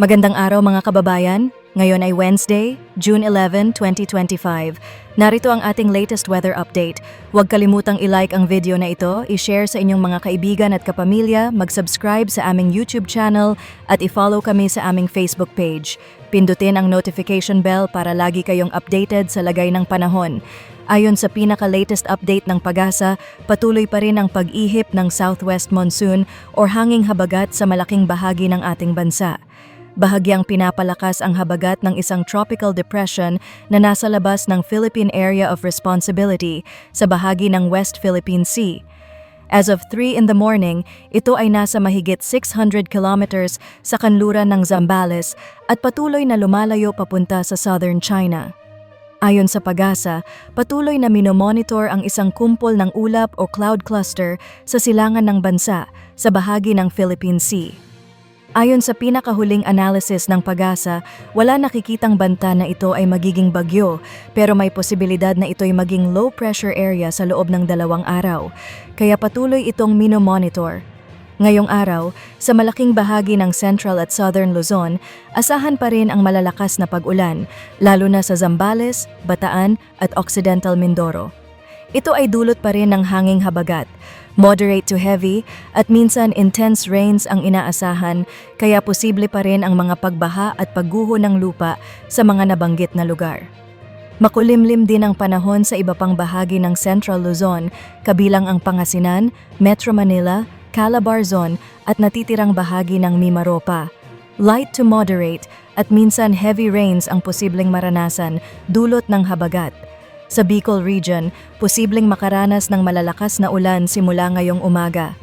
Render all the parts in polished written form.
Magandang araw mga kababayan. Ngayon ay Wednesday, June 11, 2025. Narito ang ating latest weather update. Huwag kalimutang i-like ang video na ito, i-share sa inyong mga kaibigan at kapamilya, mag-subscribe sa aming YouTube channel at i-follow kami sa aming Facebook page. Pindutin ang notification bell para lagi kayong updated sa lagay ng panahon. Ayon sa pinaka-latest update ng PAGASA, patuloy pa rin ang pag-ihip ng southwest monsoon or hanging habagat sa malaking bahagi ng ating bansa. Bahagyang pinapalakas ang habagat ng isang tropical depression na nasa labas ng Philippine Area of Responsibility sa bahagi ng West Philippine Sea. As of 3 in the morning, ito ay nasa mahigit 600 kilometers sa kanluran ng Zambales at patuloy na lumalayo papunta sa southern China. Ayon sa PAGASA, patuloy na minomonitor ang isang kumpol ng ulap o cloud cluster sa silangan ng bansa sa bahagi ng Philippine Sea. Ayon sa pinakahuling analysis ng PAGASA, wala nakikitang banta na ito ay magiging bagyo, pero may posibilidad na ito ay maging low pressure area sa loob ng 2 araw, kaya patuloy itong minomonitor. Ngayong araw, sa malaking bahagi ng Central at Southern Luzon, asahan pa rin ang malalakas na pag-ulan, lalo na sa Zambales, Bataan at Occidental Mindoro. Ito ay dulot pa rin ng hanging habagat. Moderate to heavy at minsan intense rains ang inaasahan, kaya posible pa rin ang mga pagbaha at pagguho ng lupa sa mga nabanggit na lugar. Makulimlim din ang panahon sa iba pang bahagi ng Central Luzon, kabilang ang Pangasinan, Metro Manila, Calabarzon at natitirang bahagi ng Mimaropa. Light to moderate at minsan heavy rains ang posibleng maranasan dulot ng habagat. Sa Bicol Region, posibleng makaranas ng malalakas na ulan simula ngayong umaga.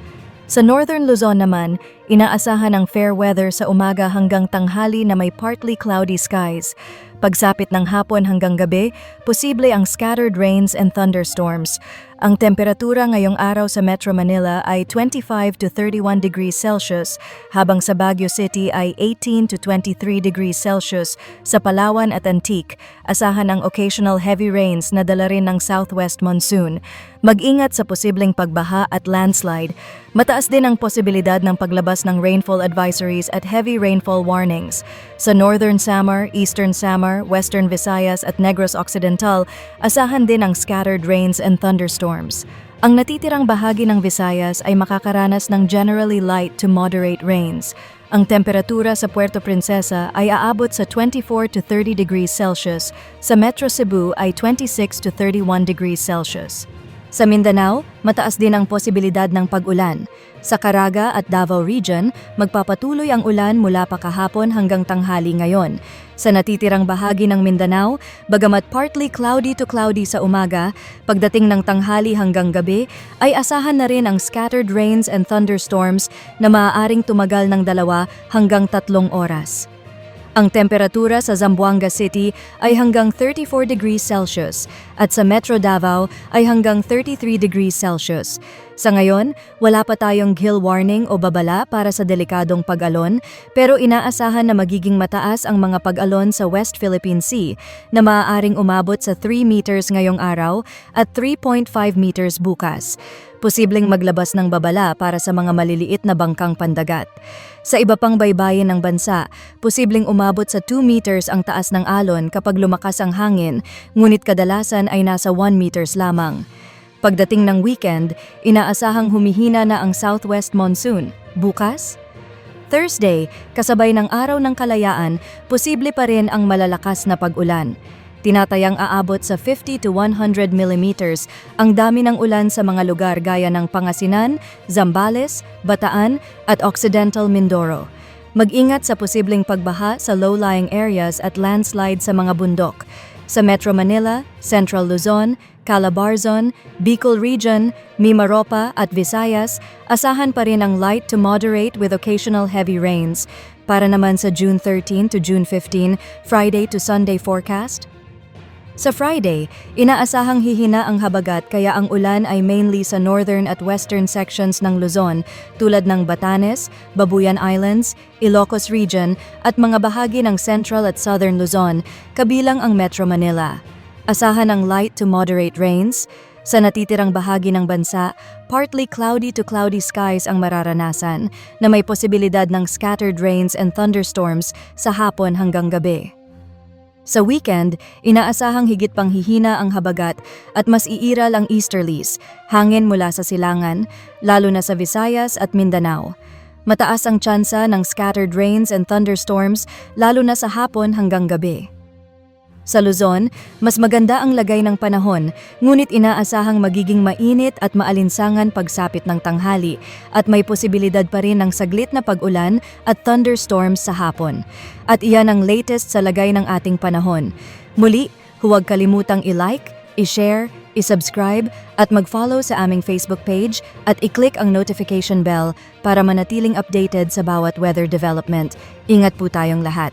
Sa Northern Luzon naman, inaasahan ang fair weather sa umaga hanggang tanghali na may partly cloudy skies. Pagsapit ng hapon hanggang gabi, posible ang scattered rains and thunderstorms. Ang temperatura ngayong araw sa Metro Manila ay 25 to 31 degrees Celsius, habang sa Baguio City ay 18 to 23 degrees Celsius. Sa Palawan at Antique, asahan ang occasional heavy rains na dala rin ng southwest monsoon. Mag-ingat sa posibleng pagbaha at landslide. Mataas din ang posibilidad ng paglabas ng rainfall advisories at heavy rainfall warnings. Sa Northern Samar, Eastern Samar, Western Visayas at Negros Occidental, asahan din ang scattered rains and thunderstorms. Ang natitirang bahagi ng Visayas ay makakaranas ng generally light to moderate rains. Ang temperatura sa Puerto Princesa ay aabot sa 24 to 30 degrees Celsius, sa Metro Cebu ay 26 to 31 degrees Celsius. Sa Mindanao, mataas din ang posibilidad ng pag-ulan. Sa Caraga at Davao Region, magpapatuloy ang ulan mula pa kahapon hanggang tanghali ngayon. Sa natitirang bahagi ng Mindanao, bagamat partly cloudy to cloudy sa umaga, pagdating ng tanghali hanggang gabi, ay asahan na rin ang scattered rains and thunderstorms na maaaring tumagal ng 2 hanggang 3 oras. Ang temperatura sa Zamboanga City ay hanggang 34 degrees Celsius at sa Metro Davao ay hanggang 33 degrees Celsius. Sa ngayon, wala pa tayong gill warning o babala para sa delikadong pag-alon, pero inaasahan na magiging mataas ang mga pag-alon sa West Philippine Sea na maaaring umabot sa 3 meters ngayong araw at 3.5 meters bukas. Posibleng maglabas ng babala para sa mga maliliit na bangkang pandagat. Sa iba pang baybayin ng bansa, posibleng umabot sa 2 meters ang taas ng alon kapag lumakas ang hangin, ngunit kadalasan ay nasa 1 meters lamang. Pagdating ng weekend, inaasahang humihina na ang southwest monsoon. Bukas? Thursday, kasabay ng Araw ng Kalayaan, posible pa rin ang malalakas na pag-ulan. Tinatayang aabot sa 50 to 100 millimeters ang dami ng ulan sa mga lugar gaya ng Pangasinan, Zambales, Bataan at Occidental Mindoro. Mag-ingat sa posibleng pagbaha sa low-lying areas at landslide sa mga bundok. Sa Metro Manila, Central Luzon, Calabarzon, Bicol Region, Mimaropa at Visayas, asahan pa rin ang light to moderate with occasional heavy rains. Para naman sa June 13 to June 15, Friday to Sunday forecast. Sa Friday, inaasahang hihina ang habagat kaya ang ulan ay mainly sa northern at western sections ng Luzon tulad ng Batanes, Babuyan Islands, Ilocos Region at mga bahagi ng central at southern Luzon, kabilang ang Metro Manila. Asahan ang light to moderate rains. Sa natitirang bahagi ng bansa, partly cloudy to cloudy skies ang mararanasan na may posibilidad ng scattered rains and thunderstorms sa hapon hanggang gabi. Sa weekend, inaasahang higit pang hihina ang habagat at mas iiral ang easterlies, hangin mula sa silangan, lalo na sa Visayas at Mindanao. Mataas ang tsansa ng scattered rains and thunderstorms lalo na sa hapon hanggang gabi. Sa Luzon, mas maganda ang lagay ng panahon, ngunit inaasahang magiging mainit at maalinsangan pagsapit ng tanghali at may posibilidad pa rin ng saglit na pag-ulan at thunderstorms sa hapon. At iyan ang latest sa lagay ng ating panahon. Muli, huwag kalimutang i-like, i-share, i-subscribe at mag-follow sa aming Facebook page at i-click ang notification bell para manatiling updated sa bawat weather development. Ingat po tayong lahat.